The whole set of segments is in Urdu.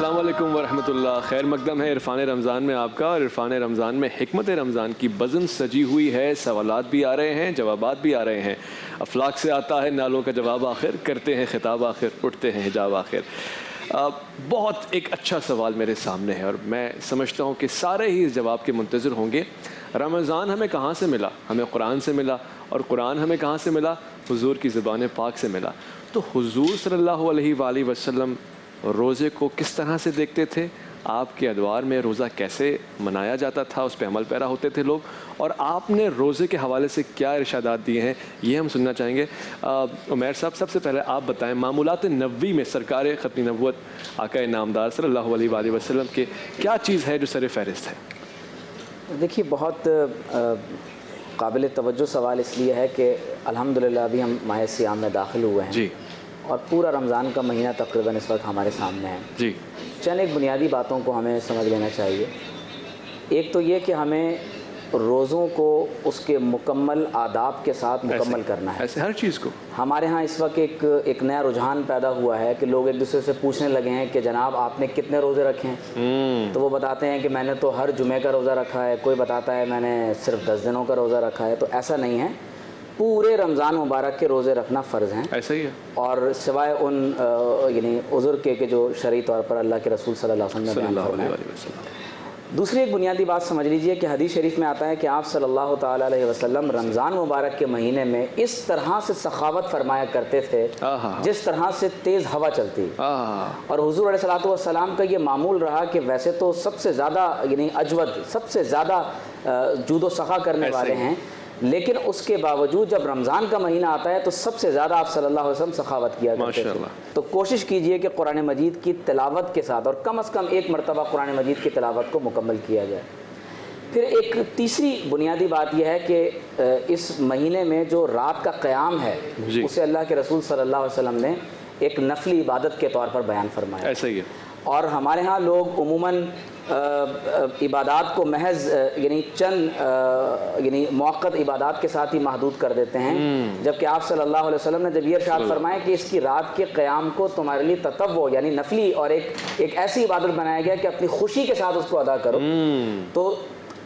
السلام علیکم ورحمۃ اللہ. خیر مقدم ہے عرفان رمضان میں آپ کا, اور عرفان رمضان میں حکمت رمضان کی بزم سجی ہوئی ہے. سوالات بھی آ رہے ہیں, جوابات بھی آ رہے ہیں. افلاک سے آتا ہے نالوں کا جواب آخر, کرتے ہیں خطاب آخر, اٹھتے ہیں حجاب آخر. بہت ایک اچھا سوال میرے سامنے ہے, اور میں سمجھتا ہوں کہ سارے ہی اس جواب کے منتظر ہوں گے. رمضان ہمیں کہاں سے ملا؟ ہمیں قرآن سے ملا, اور قرآن ہمیں کہاں سے ملا؟ حضور کی زبان پاک سے ملا. تو حضور صلی اللہ علیہ وآلہ وسلم روزے کو کس طرح سے دیکھتے تھے؟ آپ کے ادوار میں روزہ کیسے منایا جاتا تھا, اس پہ عمل پیرا ہوتے تھے لوگ, اور آپ نے روزے کے حوالے سے کیا ارشادات دیے ہیں, یہ ہم سننا چاہیں گے. عمیر صاحب, سب سے پہلے آپ بتائیں معمولات نبوی میں سرکار ختم نبوت آقا نامدار صلی اللہ علیہ وآلہ وسلم کے کیا چیز ہے جو سر فہرست ہے؟ دیکھیے, بہت قابل توجہ سوال اس لیے ہے کہ الحمدللہ ابھی ہم ماہ سیام میں داخل ہوئے ہیں, جی, اور پورا رمضان کا مہینہ تقریباً اس وقت ہمارے سامنے ہے. جی, چند ایک بنیادی باتوں کو ہمیں سمجھ لینا چاہیے. ایک تو یہ کہ ہمیں روزوں کو اس کے مکمل آداب کے ساتھ مکمل کرنا ہے. ایسے ہر چیز کو ہمارے ہاں اس وقت ایک نیا رجحان پیدا ہوا ہے کہ لوگ ایک دوسرے سے پوچھنے لگے ہیں کہ جناب آپ نے کتنے روزے رکھے ہیں؟ تو وہ بتاتے ہیں کہ میں نے تو ہر جمعے کا روزہ رکھا ہے, کوئی بتاتا ہے میں نے صرف 10 دنوں کا روزہ رکھا ہے. تو ایسا نہیں ہے, پورے رمضان مبارک کے روزے رکھنا فرض ہیں. ایسا ہی ہے, اور سوائے ان یعنی عذر کے جو شرعی طور پر اللہ کے رسول صلی اللہ علیہ وسلم نے بیان فرمایا. دوسری ایک بنیادی بات سمجھ لیجئے کہ حدیث شریف میں آتا ہے کہ آپ صلی اللہ تعالیٰ علیہ وسلم رمضان مبارک کے مہینے میں اس طرح سے سخاوت فرمایا کرتے تھے جس طرح سے تیز ہوا چلتی. اور حضور علیہ الصلوۃ والسلام کا یہ معمول رہا کہ ویسے تو سب سے زیادہ یعنی اجود, سب سے زیادہ جود و سخا کرنے والے ہیں, لیکن اس کے باوجود جب رمضان کا مہینہ آتا ہے تو سب سے زیادہ آپ صلی اللہ علیہ وسلم سخاوت کیا کرتے تھے. تو کوشش کیجئے کہ قرآن مجید کی تلاوت کے ساتھ, اور کم از کم ایک مرتبہ قرآن مجید کی تلاوت کو مکمل کیا جائے. پھر ایک تیسری بنیادی بات یہ ہے کہ اس مہینے میں جو رات کا قیام ہے اسے اللہ کے رسول صلی اللہ علیہ وسلم نے ایک نفلی عبادت کے طور پر بیان فرمایا. ایسا ہی ہے. اور ہمارے ہاں لوگ عموماً عبادات کو محض یعنی چند یعنی موقت عبادات کے ساتھ ہی محدود کر دیتے ہیں, جبکہ آپ صلی اللہ علیہ وسلم نے جب یہ ارشاد فرمایا کہ اس کی رات کے قیام کو تمہارے لیے تطوع یعنی نفلی اور ایک ایسی عبادت بنایا گیا کہ اپنی خوشی کے ساتھ اس کو ادا کرو. تو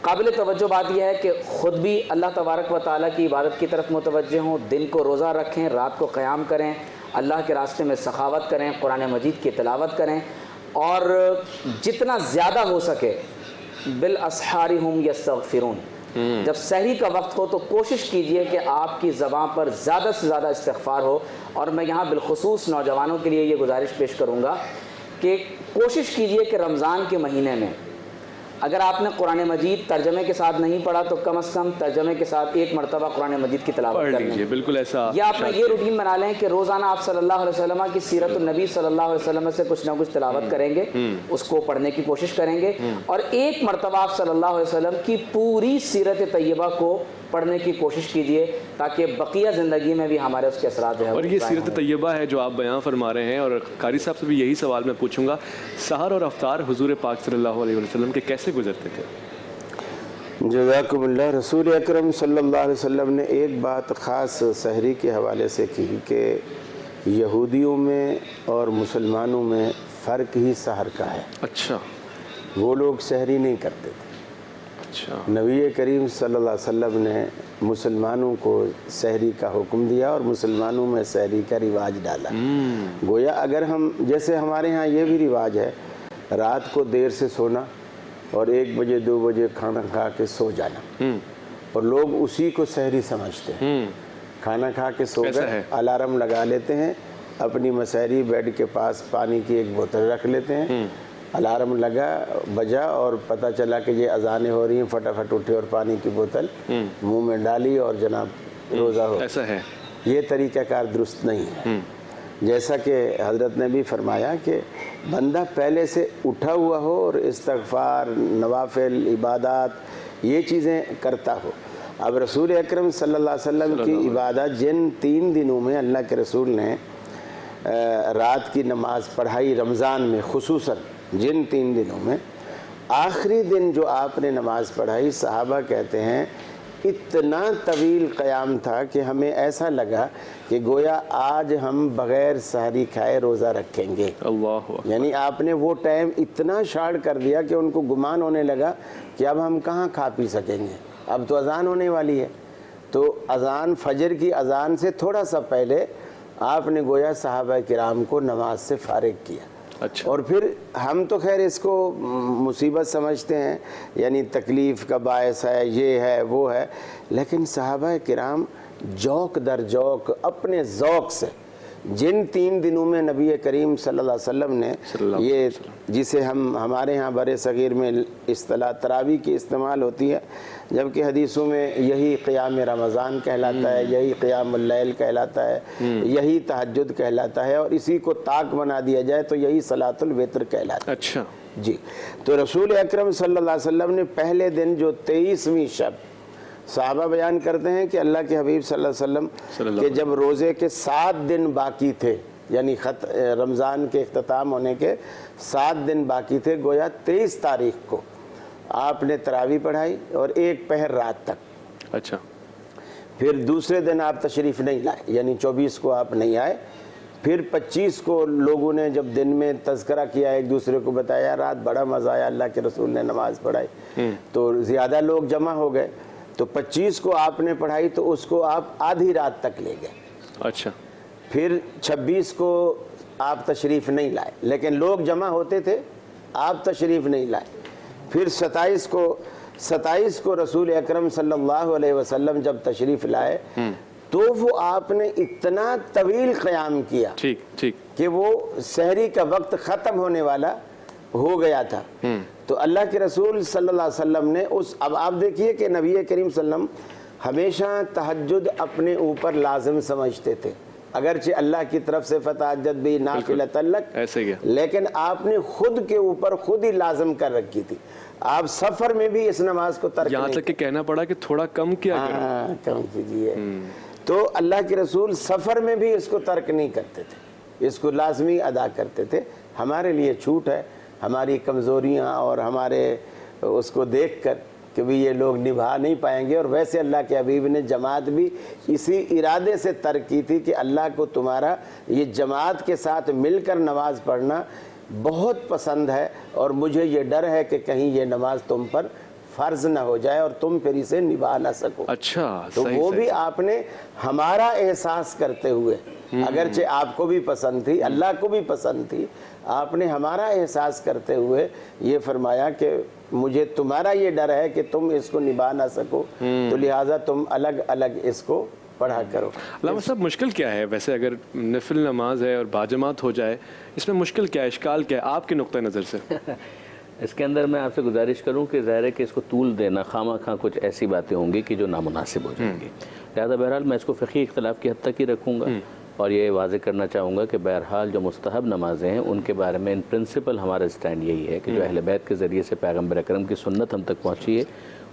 قابل توجہ بات یہ ہے کہ خود بھی اللہ تبارک و تعالیٰ کی عبادت کی طرف متوجہ ہوں, دن کو روزہ رکھیں, رات کو قیام کریں, اللہ کے راستے میں سخاوت کریں, قرآن مجید کی تلاوت کریں, اور جتنا زیادہ ہو سکے بالاسحار هم یستغفرون, جب سحری کا وقت ہو تو کوشش کیجئے کہ آپ کی زبان پر زیادہ سے زیادہ استغفار ہو. اور میں یہاں بالخصوص نوجوانوں کے لیے یہ گزارش پیش کروں گا کہ کوشش کیجئے کہ رمضان کے مہینے میں اگر آپ نے قرآن مجید ترجمے کے ساتھ نہیں پڑھا تو کم از کم ترجمے کے ساتھ ایک مرتبہ قرآن مجید کی تلاوت کر لیں. بالکل ایسا, یا آپ نے یہ روٹین بنا لیں کہ روزانہ آپ صلی اللہ علیہ وسلم کی سیرت النبی صلی اللہ علیہ وسلم سے کچھ نہ کچھ تلاوت کریں گے, اس کو پڑھنے کی کوشش کریں گے, اور ایک مرتبہ آپ صلی اللہ علیہ وسلم کی پوری سیرت طیبہ کو پڑھنے کی کوشش کیجئے تاکہ بقیہ زندگی میں بھی ہمارے اس کے اثرات جو ہے. اور یہ سیرت طیبہ ہے جو آپ بیان فرما رہے ہیں, اور قاری صاحب سے بھی یہی سوال میں پوچھوں گا, سحر اور افطار حضور پاک صلی اللہ علیہ وسلم کے کیسے گزرتے تھے؟ جزاکم اللہ. رسول اکرم صلی اللہ علیہ وسلم نے ایک بات خاص سحری کے حوالے سے کی کہ یہودیوں میں اور مسلمانوں میں فرق ہی سحر کا ہے. اچھا, وہ لوگ سحری نہیں کرتے تھے. اچھا, نبی کریم صلی اللہ علیہ وسلم نے مسلمانوں کو سحری کا حکم دیا اور مسلمانوں میں سحری کا رواج ڈالا. گویا اگر ہم جیسے ہمارے ہاں یہ بھی رواج ہے رات کو دیر سے سونا اور 1 بجے 2 بجے کھانا کھا کے سو جانا, اور لوگ اسی کو سحری سمجھتے ہیں. کھانا کھا کے سو گئے, الارم لگا لیتے ہیں, اپنی مسحری بیڈ کے پاس پانی کی ایک بوتل رکھ لیتے ہیں, الارم لگا بجا اور پتہ چلا کہ یہ اذانیں ہو رہی ہیں, فٹافٹ اٹھے اور پانی کی بوتل منہ میں ڈالی اور جناب روزہ ہو. ایسا ہے. یہ طریقہ کار درست نہیں ہے. جیسا کہ حضرت نے بھی فرمایا کہ بندہ پہلے سے اٹھا ہوا ہو اور استغفار, نوافل, عبادات یہ چیزیں کرتا ہو. اب رسول اکرم صلی اللہ علیہ وسلم کی عبادت جن 3 دنوں میں اللہ کے رسول نے رات کی نماز پڑھائی رمضان میں, خصوصاً جن 3 دنوں میں آخری دن جو آپ نے نماز پڑھائی, صحابہ کہتے ہیں اتنا طویل قیام تھا کہ ہمیں ایسا لگا کہ گویا آج ہم بغیر سحری کھائے روزہ رکھیں گے. اللہ یعنی آپ نے وہ ٹائم اتنا شارٹ کر دیا کہ ان کو گمان ہونے لگا کہ اب ہم کہاں کھا پی سکیں گے, اب تو اذان ہونے والی ہے. تو اذان, فجر کی اذان سے تھوڑا سا پہلے آپ نے گویا صحابہ کرام کو نماز سے فارغ کیا. اچھا. اور پھر ہم تو خیر اس کو مصیبت سمجھتے ہیں, یعنی تکلیف کا باعث ہے, یہ ہے وہ ہے, لیکن صحابہ کرام جوق در جوق اپنے ذوق سے جن 3 دنوں میں نبی کریم صلی اللہ علیہ وسلم نے یہ, جسے ہمارے ہاں بر صغیر میں اصطلاح تراویح کی استعمال ہوتی ہے, جبکہ حدیثوں میں یہی قیام رمضان کہلاتا ہے, یہی قیام اللیل کہلاتا ہے, یہی تہجد کہلاتا ہے, اور اسی کو طاق بنا دیا جائے تو یہی صلاۃ الوتر کہلاتا ہے. اچھا جی. تو رسول اکرم صلی اللہ علیہ وسلم نے پہلے دن جو 23ویں شب, صحابہ بیان کرتے ہیں کہ اللہ کے حبیب صلی اللہ علیہ وسلم کہ جب روزے کے 7 دن باقی تھے, یعنی رمضان کے اختتام ہونے کے 7 دن باقی تھے, گویا 23 تاریخ کو آپ نے تراویح پڑھائی اور 1 پہر رات تک. اچھا. پھر دوسرے دن آپ تشریف نہیں لائے, یعنی 24 کو آپ نہیں آئے. پھر 25 کو لوگوں نے جب دن میں تذکرہ کیا, ایک دوسرے کو بتایا, رات بڑا مزہ آیا, اللہ کے رسول نے نماز پڑھائی, تو زیادہ لوگ جمع ہو گئے. تو 25 کو آپ نے پڑھائی تو اس کو آپ آدھی رات تک لے گئے. اچھا. پھر 26 کو آپ تشریف نہیں لائے, لیکن لوگ جمع ہوتے تھے, آپ تشریف نہیں لائے. پھر 27 کو رسول اکرم صلی اللہ علیہ وسلم جب تشریف لائے تو وہ آپ نے اتنا طویل قیام کیا کہ وہ سحری کا وقت ختم ہونے والا ہو گیا تھا. تو اللہ کے رسول صلی اللہ علیہ وسلم نے اب آپ دیکھیے کہ نبی کریم صلی اللہ علیہ وسلم ہمیشہ تہجد اپنے اوپر لازم سمجھتے تھے, اگرچہ اللہ کی طرف سے فتحجد بھی نافلۃ لک, لیکن آپ نے خود کے اوپر خود ہی لازم کر رکھی تھی. آپ سفر میں بھی اس نماز کو ترک یہاں تک کہ کہنا پڑا کہ تھوڑا کم کیا کرو, کم کیجیے. تو اللہ کے رسول سفر میں بھی اس کو ترک نہیں کرتے تھے, اس کو لازمی ادا کرتے تھے. ہمارے لیے چھوٹ ہے, ہماری کمزوریاں اور ہمارے اس کو دیکھ کر کہ بھی یہ لوگ نبھا نہیں پائیں گے. اور ویسے اللہ کے حبیب نے جماعت بھی اسی ارادے سے ترک کی تھی کہ اللہ کو تمہارا یہ جماعت کے ساتھ مل کر نماز پڑھنا بہت پسند ہے, اور مجھے یہ ڈر ہے کہ کہیں یہ نماز تم پر فرض نہ ہو جائے اور تم پھر اسے نبھا نہ سکو. اچھا. تو وہ بھی آپ نے ہمارا احساس کرتے ہوئے, اگرچہ آپ کو بھی پسند تھی, اللہ کو بھی پسند تھی, آپ نے ہمارا احساس کرتے ہوئے یہ فرمایا کہ مجھے تمہارا یہ ڈر ہے کہ تم اس کو نبھا نہ سکو, تو لہٰذا تم الگ الگ اس کو پڑھا کرو. علامہ صاحب مشکل کیا ہے ویسے, اگر نفل نماز ہے اور باجماعت ہو جائے, اس میں مشکل کیا ہے, اشکال کیا ہے آپ کے نقطہ نظر سے؟ اس کے اندر میں آپ سے گزارش کروں کہ ظاہر ہے کہ اس کو طول دینا خواہ خواہ کچھ ایسی باتیں ہوں گی کہ جو نامناسب ہو جائیں گی. لہٰذا بہرحال میں اس کو فقہی اختلاف کی حد تک ہی رکھوں گا, اور یہ واضح کرنا چاہوں گا کہ بہرحال جو مستحب نمازیں ہیں ان کے بارے میں ان پرنسپل ہمارا اسٹینڈ یہی ہے کہ جو اہل بیت کے ذریعے سے پیغمبر اکرم کی سنت ہم تک پہنچی ہے,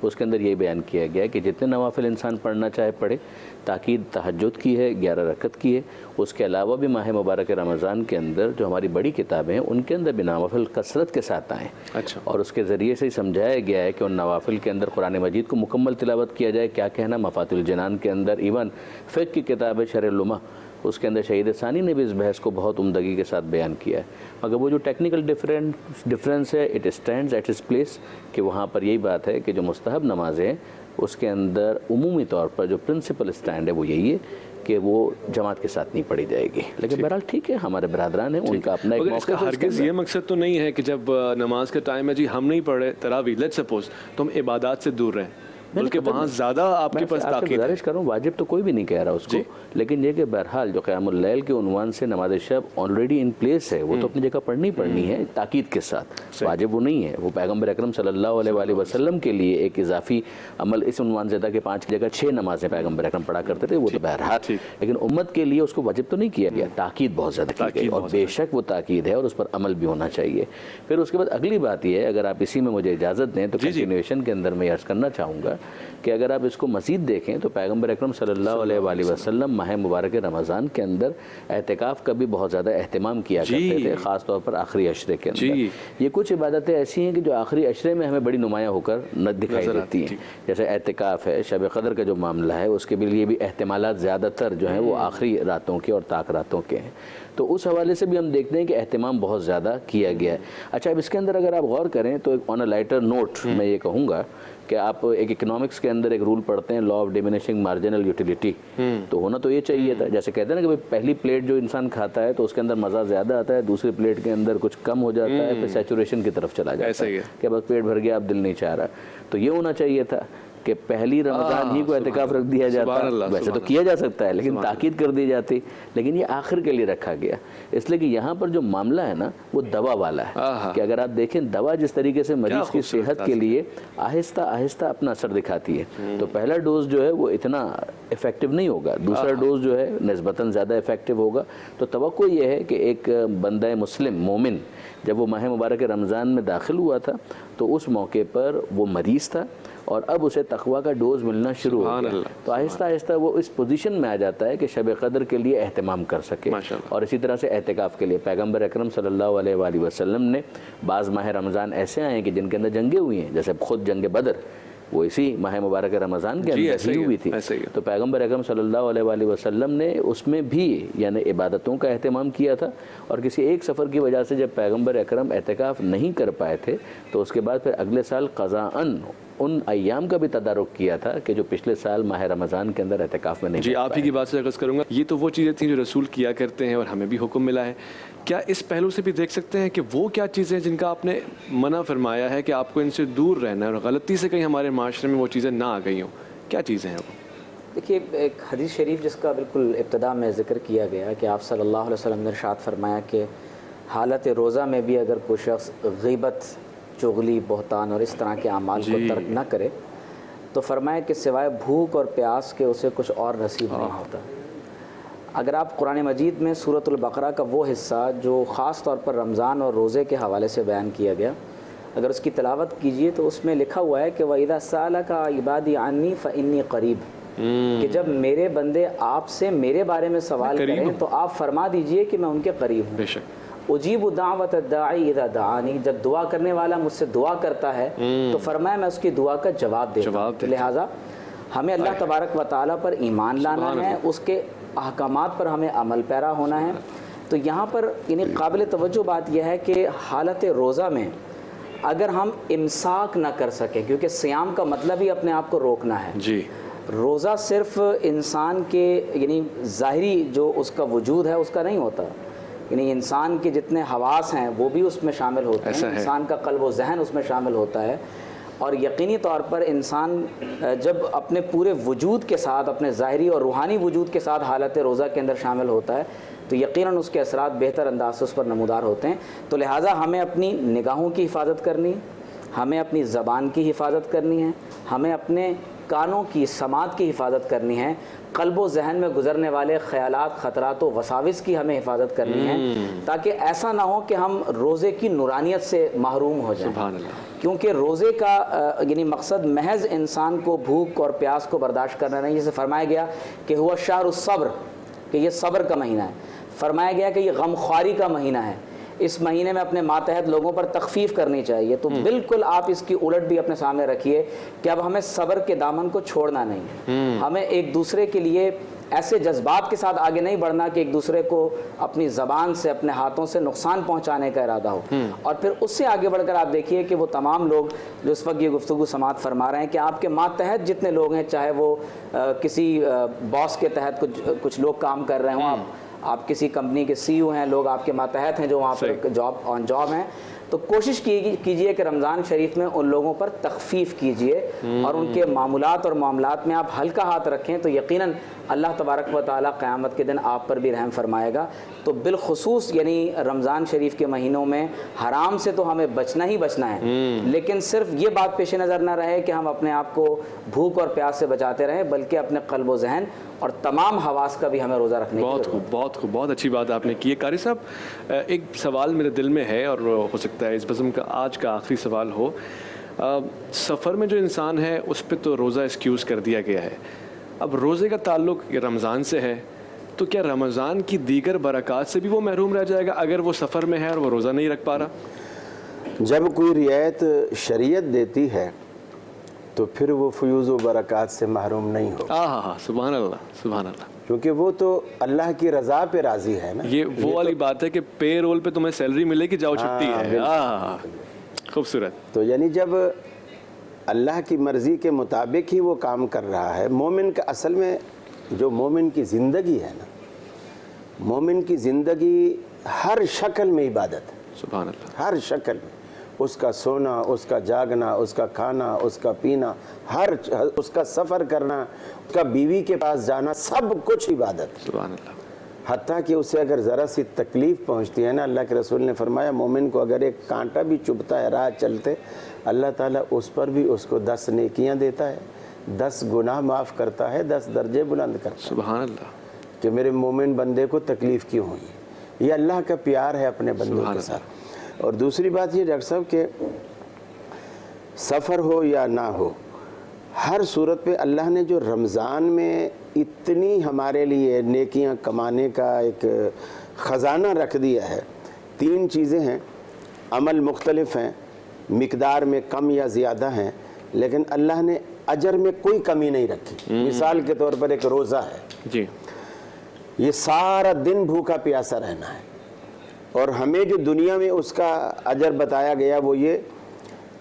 اس کے اندر یہی بیان کیا گیا کہ جتنے نوافل انسان پڑھنا چاہے پڑھے. تاکید تہجد کی ہے, 11 رکعت کی ہے. اس کے علاوہ بھی ماہ مبارک رمضان کے اندر جو ہماری بڑی کتابیں ہیں ان کے اندر بھی نوافل کثرت کے ساتھ آئیں. اچھا. اور اس کے ذریعے سے ہی سمجھایا گیا ہے کہ ان نوافل کے اندر قرآن مجید کو مکمل تلاوت کیا جائے. کیا کہنا, مفاتیح الجنان کے اندر, ایون فقہ کی کتاب ہے شرح العلوم, اس کے اندر شہید ثانی نے بھی اس بحث کو بہت عمدگی کے ساتھ بیان کیا ہے. مگر وہ جو ٹیکنیکل ڈفرینس ہے, it stands at its place, کہ وہاں پر یہی بات ہے کہ جو مستحب نمازیں ہیں اس کے اندر عمومی طور پر جو پرنسپل اسٹینڈ ہے وہ یہی ہے کہ وہ جماعت کے ساتھ نہیں پڑھی جائے گی. لیکن بہرحال ٹھیک ہے, ہمارے برادران ہیں, ان کا اپنا ایک موقع ہے. ہرگز یہ مقصد تو نہیں ہے کہ جب نماز کا ٹائم ہے جی ہم نہیں پڑھ رہے تراویح, لیٹس سپوز, تو ہم عبادات سے دور رہیں, بلکہ وہاں زیادہ آپ کے پاس تاکید. گزارش کروں, واجب تو کوئی بھی نہیں کہہ رہا اس کو, لیکن یہ کہ بہرحال جو قیام اللیل کے عنوان سے نماز شب آلریڈی ان پلیس ہے, وہ تو اپنی جگہ پڑھنی ہے تاکید کے ساتھ. واجب وہ نہیں ہے, وہ پیغمبر اکرم صلی اللہ علیہ وسلم کے لیے ایک اضافی عمل اس عنوان سے تھا کہ 5 کی جگہ 6 نمازیں پیغمبر اکرم پڑھا کرتے تھے, وہ تو بہرحال, لیکن امت کے لیے اس کو واجب تو نہیں کیا گیا, تاکید بہت زیادہ کی گئی, اور بے شک وہ تاکید ہے اور اس پر عمل بھی ہونا چاہیے. پھر اس کے بعد اگلی بات یہ ہے, اگر آپ اسی میں مجھے اجازت دیں تو کنٹینیویشن کے اندر میں عرض کرنا چاہوں گا کہ اگر آپ اس کو مزید دیکھیں تو پیغمبر اکرم صلی اللہ علیہ وآلہ وسلم ماہ مبارک رمضان کے اندر اعتکاف کا بھی بہت زیادہ اہتمام کیا کرتے تھے، خاص طور پر آخری عشرے کے اندر۔ یہ کچھ عبادتیں ایسی ہیں کہ جو آخری عشرے میں ہمیں بڑی نمایاں ہو کر دکھائی دیتی ہیں، جیسے اعتکاف ہے، شب قدر کا جو معاملہ ہے اس کے لیے بھی احتمالات زیادہ تر جو ہیں وہ آخری راتوں کے اور طاق راتوں کے ہیں، تو اس حوالے سے بھی ہم دیکھتے ہیں کہ اہتمام بہت زیادہ کیا گیا ہے۔ اچھا، اب اس کے اندر اگر آپ غور کریں تو آن اے لائٹر نوٹ میں یہ کہوں گا کہ آپ ایک اکنامکس کے اندر ایک رول پڑھتے ہیں، law of diminishing marginal utility, تو ہونا تو یہ چاہیے تھا، جیسے کہتے ہیں نا کہ پہلی پلیٹ جو انسان کھاتا ہے تو اس کے اندر مزہ زیادہ آتا ہے، دوسری پلیٹ کے اندر کچھ کم ہو جاتا ہے، پھر سیچوریشن کی طرف چلا جاتا ہے کہ بس پیٹ بھر گیا، اب دل نہیں چاہ رہا۔ تو یہ ہونا چاہیے تھا کہ پہلی رمضان ہی کو اعتکاف رکھ دیا جاتا، ویسے تو کیا جا سکتا ہے لیکن تاکید کر دی جاتی، لیکن یہ آخر کے لیے رکھا گیا، اس لیے کہ یہاں پر جو معاملہ ہے نا وہ دوا والا ہے، کہ اگر آپ دیکھیں دوا جس طریقے سے مریض کی صحت کے لیے آہستہ آہستہ اپنا اثر دکھاتی ہے، تو پہلا ڈوز جو ہے وہ اتنا افیکٹو نہیں ہوگا، دوسرا ڈوز جو ہے نسبتاً زیادہ افیکٹو ہوگا۔ تو توقع یہ ہے کہ ایک بندہ مسلم مومن جب وہ ماہ مبارک رمضان میں داخل ہوا تھا تو اس موقع پر وہ مریض تھا اور اب اسے تقویٰ کا ڈوز ملنا شروع ہو گیا، تو آہستہ آہستہ وہ اس پوزیشن میں آ جاتا ہے کہ شب قدر کے لیے اہتمام کر سکے، اور اسی طرح سے اعتکاف کے لیے پیغمبر اکرم صلی اللہ علیہ وآلہ وسلم نے بعض ماہ رمضان ایسے آئے ہیں کہ جن کے اندر جنگیں ہوئی ہیں، جیسے خود جنگ بدر وہ اسی ماہ مبارک رمضان کے اندر ہی ہوئی تھی، تو پیغمبر اکرم صلی اللہ علیہ وآلہ وسلم نے اس میں بھی یعنی عبادتوں کا اہتمام کیا تھا، اور کسی ایک سفر کی وجہ سے جب پیغمبر اکرم اعتکاف نہیں کر پائے تھے تو اس کے بعد پھر اگلے سال قضاءً ان ایام کا بھی تدارک کیا تھا کہ جو پچھلے سال ماہ رمضان کے اندر اعتکاف میں نہیں۔ جی، آپ ہی کی بات سے عرض کروں گا، یہ تو وہ چیزیں تھیں جو رسول کیا کرتے ہیں اور ہمیں بھی حکم ملا ہے، کیا اس پہلو سے بھی دیکھ سکتے ہیں کہ وہ کیا چیزیں جن کا آپ نے منع فرمایا ہے کہ آپ کو ان سے دور رہنا ہے اور غلطی سے کہیں ہمارے معاشرے میں وہ چیزیں نہ آ گئی ہوں، کیا چیزیں ہیں وہ؟ دیکھیے، ایک حدیث شریف جس کا بالکل ابتدا میں ذکر کیا گیا کہ آپ صلی اللہ علیہ وسلم نے ارشاد فرمایا کہ حالت روزہ میں بھی اگر کوئی شخص غیبت، چغلی، بہتان اور اس طرح کے اعمال کو ترک نہ کرے تو فرمایا کہ سوائے بھوک اور پیاس کے اسے کچھ اور نصیب نہیں ہوتا۔ اگر آپ قرآن مجید میں سورۃ البقرہ کا وہ حصہ جو خاص طور پر رمضان اور روزے کے حوالے سے بیان کیا گیا اگر اس کی تلاوت کیجئے تو اس میں لکھا ہوا ہے کہ وَإِذَا سَأَلَكَ عِبَادِي عَنِّي فَإِنِّي قَرِيب، کہ جب میرے بندے آپ سے میرے بارے میں سوال کریں تو آپ فرما دیجئے کہ میں ان کے قریب ہوں۔ بے شک، اجیب دعوت الداعی اذا دعانی، جب دعا کرنے والا مجھ سے دعا کرتا ہے تو فرمایا میں اس کی دعا کا جواب دیتا ہوں۔ لہٰذا ہمیں اللہ تبارک و تعالیٰ پر ایمان لانا ہے، اس کے احکامات پر ہمیں عمل پیرا ہونا ہے۔ تو یہاں پر یعنی قابل توجہ بات یہ ہے کہ حالت روزہ میں اگر ہم امساک نہ کر سکیں، کیونکہ صیام کا مطلب ہی اپنے آپ کو روکنا ہے، جی، روزہ صرف انسان کے یعنی ظاہری جو اس کا وجود ہے اس کا نہیں ہوتا، یعنی انسان کے جتنے حواس ہیں وہ بھی اس میں شامل ہوتے ہیں، انسان کا قلب و ذہن اس میں شامل ہوتا ہے، اور یقینی طور پر انسان جب اپنے پورے وجود کے ساتھ، اپنے ظاہری اور روحانی وجود کے ساتھ حالت روزہ کے اندر شامل ہوتا ہے تو یقیناً اس کے اثرات بہتر انداز سے اس پر نمودار ہوتے ہیں۔ تو لہٰذا ہمیں اپنی نگاہوں کی حفاظت کرنی ہے، ہمیں اپنی زبان کی حفاظت کرنی ہے، ہمیں اپنے کانوں کی سماعت کی حفاظت کرنی ہے، قلب و ذہن میں گزرنے والے خیالات، خطرات و وساوس کی ہمیں حفاظت کرنی ہے، تاکہ ایسا نہ ہو کہ ہم روزے کی نورانیت سے محروم ہو جائیں۔ سبحان اللہ۔ کیونکہ روزے کا یعنی مقصد محض انسان کو بھوک اور پیاس کو برداشت کرنا نہیں، جسے فرمایا گیا کہ ہوا شہر الصبر، کہ یہ صبر کا مہینہ ہے، فرمایا گیا کہ یہ غمخواری کا مہینہ ہے، اس مہینے میں اپنے ماتحت لوگوں پر تخفیف کرنی چاہیے۔ تو بالکل آپ اس کی الٹ بھی اپنے سامنے رکھیے کہ اب ہمیں صبر کے دامن کو چھوڑنا نہیں، ہمیں ایک دوسرے کے لیے ایسے جذبات کے ساتھ آگے نہیں بڑھنا کہ ایک دوسرے کو اپنی زبان سے، اپنے ہاتھوں سے نقصان پہنچانے کا ارادہ ہو۔ اور پھر اس سے آگے بڑھ کر آپ دیکھیے کہ وہ تمام لوگ جو اس وقت یہ گفتگو سماعت فرما رہے ہیں کہ آپ کے ماتحت جتنے لوگ ہیں، چاہے وہ کسی باس کے تحت کچھ لوگ کام کر رہے ہوں، آپ کسی کمپنی کے سی او ہیں، لوگ آپ کے ماتحت ہیں جو وہاں پر آن جاب ہیں، تو کوشش کیجئے کہ رمضان شریف میں ان لوگوں پر تخفیف کیجئے اور ان کے معاملات اور معاملات میں آپ ہلکا ہاتھ رکھیں، تو یقیناً اللہ تبارک و تعالیٰ قیامت کے دن آپ پر بھی رحم فرمائے گا۔ تو بالخصوص یعنی رمضان شریف کے مہینوں میں حرام سے تو ہمیں بچنا ہی بچنا ہے، لیکن صرف یہ بات پیش نظر نہ رہے کہ ہم اپنے آپ کو بھوک اور پیاس سے بچاتے رہیں، بلکہ اپنے قلب و ذہن اور تمام حواس کا بھی ہمیں روزہ رکھنے کی ضرورت ہے۔ بہت خوب، بہت اچھی بات آپ نے کی ہے۔ قاری صاحب، ایک سوال میرے دل میں ہے اور ہو سکتا ہے اس بزم کا آج کا آخری سوال ہو۔ سفر میں جو انسان ہے اس پہ تو روزہ ایکسکیوز کر دیا گیا ہے. اب روزے کا تعلق یہ رمضان سے ہے, تو کیا رمضان کی دیگر برکات سے بھی وہ محروم رہ جائے گا اگر وہ سفر میں ہے اور وہ روزہ نہیں رکھ پا رہا؟ جب کوئی رعایت شریعت دیتی ہے تو پھر وہ فیوز و برکات سے محروم نہیں ہوگا. ہاں سبحان اللہ سبحان اللہ. کیونکہ وہ تو اللہ کی رضا پہ راضی ہے نا. یہ وہ والی بات ہے کہ پے رول پہ تمہیں سیلری ملے گی, جاؤ چھٹی ہے. خوبصورت. تو یعنی جب اللہ کی مرضی کے مطابق ہی وہ کام کر رہا ہے. مومن کا اصل میں جو مومن کی زندگی ہے نا, مومن کی زندگی ہر شکل میں عبادت ہے. سبحان اللہ. ہر شکل میں, اس کا سونا, اس کا جاگنا, اس کا کھانا, اس کا پینا, اس کا سفر کرنا, اس کا بیوی کے پاس جانا, سب کچھ عبادت ہے. سبحان اللہ. حتیٰ کہ اسے اگر ذرا سی تکلیف پہنچتی ہے نا, اللہ کے رسول نے فرمایا مومن کو اگر ایک کانٹا بھی چبھتا ہے راہ چلتے, اللہ تعالیٰ اس پر بھی اس کو 10 نیکیاں دیتا ہے, 10 گناہ معاف کرتا ہے, 10 درجے بلند کرتا ہے. سبحان اللہ. کہ میرے مومن بندے کو تکلیف کیوں ہوئی. یہ اللہ کا پیار ہے اپنے بندوں کے ساتھ. اور دوسری بات یہ ڈاکٹر صاحب کہ سفر ہو یا نہ ہو, ہر صورت پہ اللہ نے جو رمضان میں اتنی ہمارے لیے نیکیاں کمانے کا ایک خزانہ رکھ دیا ہے. 3 چیزیں ہیں, عمل مختلف ہیں, مقدار میں کم یا زیادہ ہیں, لیکن اللہ نے اجر میں کوئی کمی نہیں رکھی. مثال کے طور پر ایک روزہ ہے جی, یہ سارا دن بھوکا پیاسا رہنا ہے, اور ہمیں جو دنیا میں اس کا اجر بتایا گیا وہ یہ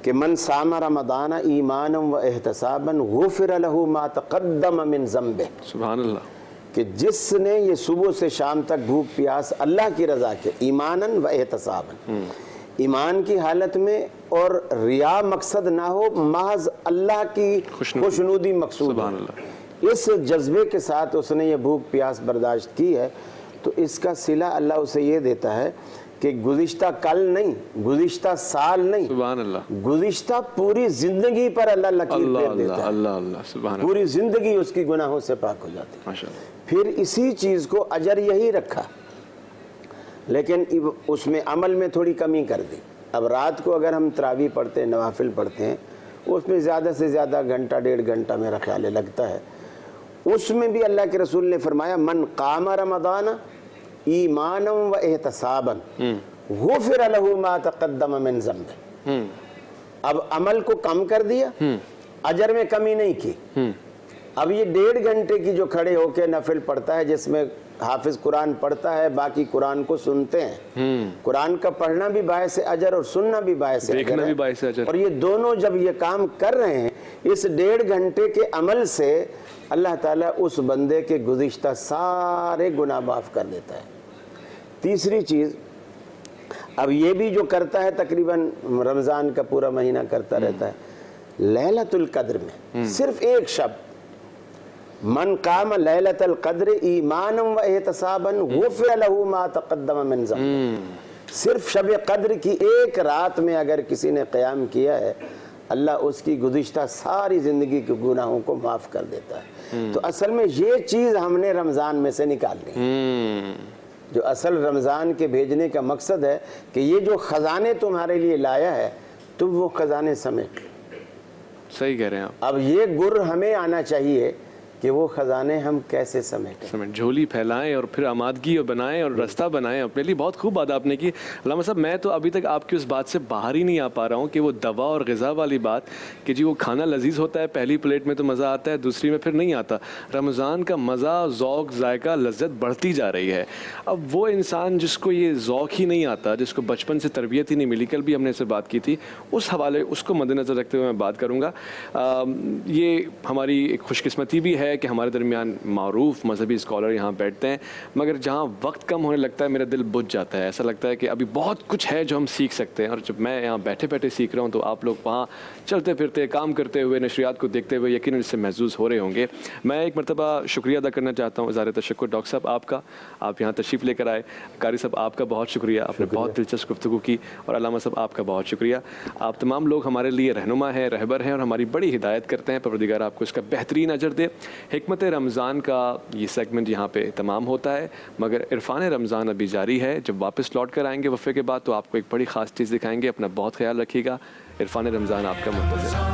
کہ من صام رمضان ایمانا و احتسابا غفر له ما تقدم من ذنبه. سبحان اللہ. کہ جس نے یہ صبح سے شام تک بھوک پیاس اللہ کی رضا کے, ایمانا و احتسابا, ایمان کی حالت میں اور ریا مقصد نہ ہو, محض اللہ کی خوشنودی مقصود. سبحان اللہ. اس جذبے کے ساتھ اس نے یہ بھوک پیاس برداشت کی ہے, تو اس کا صلہ اللہ اسے یہ دیتا ہے کہ گزشتہ کل نہیں, گزشتہ سال نہیں, سبحان اللہ, گزشتہ پوری زندگی پر اللہ لکیر پھیر دیتا ہے. اللہ اللہ سبحان اللہ. پوری زندگی اس کی گناہوں سے پاک ہو جاتی ہے. ماشاءاللہ. پھر اسی چیز کو اجر یہی رکھا, لیکن اس میں عمل میں تھوڑی کمی کر دی. اب رات کو اگر ہم تراویح پڑھتے ہیں, نوافل پڑھتے ہیں, اس میں زیادہ سے زیادہ گھنٹہ 1.5 گھنٹہ میرا خیال لگتا ہے. اس میں بھی اللہ کے رسول نے فرمایا من قام رمضان ایمانا و احتسابا غفر له ما تقدم من ذنبه. اب عمل کو کم کر دیا, اجر میں کمی نہیں کی. اب یہ 1.5 گھنٹے کی جو کھڑے ہو کے نفل پڑھتا ہے, جس میں حافظ قرآن پڑھتا ہے, باقی قرآن کو سنتے ہیں. قرآن کا پڑھنا بھی باعث اجر اور سننا بھی باعث اجر, دیکھنا بھی باعث اجر. اور یہ دونوں جب یہ کام کر رہے ہیں, اس 1.5 گھنٹے کے عمل سے اللہ تعالیٰ اس بندے کے گزشتہ سارے گناہ معاف کر دیتا ہے. تیسری چیز, اب یہ بھی جو کرتا ہے تقریباً رمضان کا پورا مہینہ کرتا رہتا ہے, لیلۃ القدر میں صرف ایک شب, من قام لیلۃ القدر ایمانا و احتسابا غفر له ما تقدم من ذنبه. صرف شب قدر کی ایک رات میں اگر کسی نے قیام کیا ہے, اللہ اس کی گزشتہ ساری زندگی کے گناہوں کو معاف کر دیتا ہے. تو اصل میں یہ چیز ہم نے رمضان میں سے نکالنی ہے. جو اصل رمضان کے بھیجنے کا مقصد ہے کہ یہ جو خزانے تمہارے لیے لایا ہے, تم وہ خزانے سمیٹ لو. صحیح کہہ رہے ہیں آپ. اب یہ گر ہمیں آنا چاہیے کہ وہ خزانے ہم کیسے سمیٹیں, جھولی پھیلائیں اور پھر آمادگی بنائیں اور رستہ بنائیں اپنے لیے. بہت خوب بات آپ نے کی علامہ صاحب. میں تو ابھی تک آپ کی اس بات سے باہر ہی نہیں آ پا رہا ہوں کہ وہ دوا اور غذا والی بات, کہ جی وہ کھانا لذیذ ہوتا ہے, پہلی پلیٹ میں تو مزہ آتا ہے, دوسری میں پھر نہیں آتا. رمضان کا مزہ, ذوق, ذائقہ, لذت بڑھتی جا رہی ہے. اب وہ انسان جس کو یہ ذوق ہی نہیں آتا, جس کو بچپن سے تربیت ہی نہیں ملی, کل بھی ہم نے اس سے بات کی تھی, اس حوالے اس کو مد نظر رکھتے ہوئے میں بات کروں گا. یہ ہماری ایک خوش قسمتی بھی ہے کہ ہمارے درمیان معروف مذہبی اسکالر یہاں بیٹھتے ہیں, مگر جہاں وقت کم ہونے لگتا ہے میرا دل بجھ جاتا ہے. ایسا لگتا ہے کہ ابھی بہت کچھ ہے جو ہم سیکھ سکتے ہیں, اور جب میں یہاں بیٹھے بیٹھے سیکھ رہا ہوں تو آپ لوگ وہاں چلتے پھرتے کام کرتے ہوئے نشریات کو دیکھتے ہوئے یقیناً اس سے محظوظ ہو رہے ہوں گے. میں ایک مرتبہ شکریہ ادا کرنا چاہتا ہوں, اظہار تشکر ڈاکٹر صاحب آپ کا, آپ یہاں تشریف لے کر آئے. قاری صاحب آپ کا بہت شکریہ, آپ نے بہت دلچسپ گفتگو کی. اور علامہ صاحب آپ کا بہت شکریہ. آپ تمام لوگ ہمارے لیے رہنما ہیں, رہبر ہیں, اور ہماری بڑی ہدایت کرتے ہیں. پروردگار آپ کو اس کا بہترین اجر دے. حکمت رمضان کا یہ سیگمنٹ یہاں پہ تمام ہوتا ہے، مگر عرفان رمضان ابھی جاری ہے. جب واپس لوٹ کر آئیں گے وقفے کے بعد تو آپ کو ایک بڑی خاص چیز دکھائیں گے. اپنا بہت خیال رکھیے گا. عرفان رمضان آپ کا منتظر.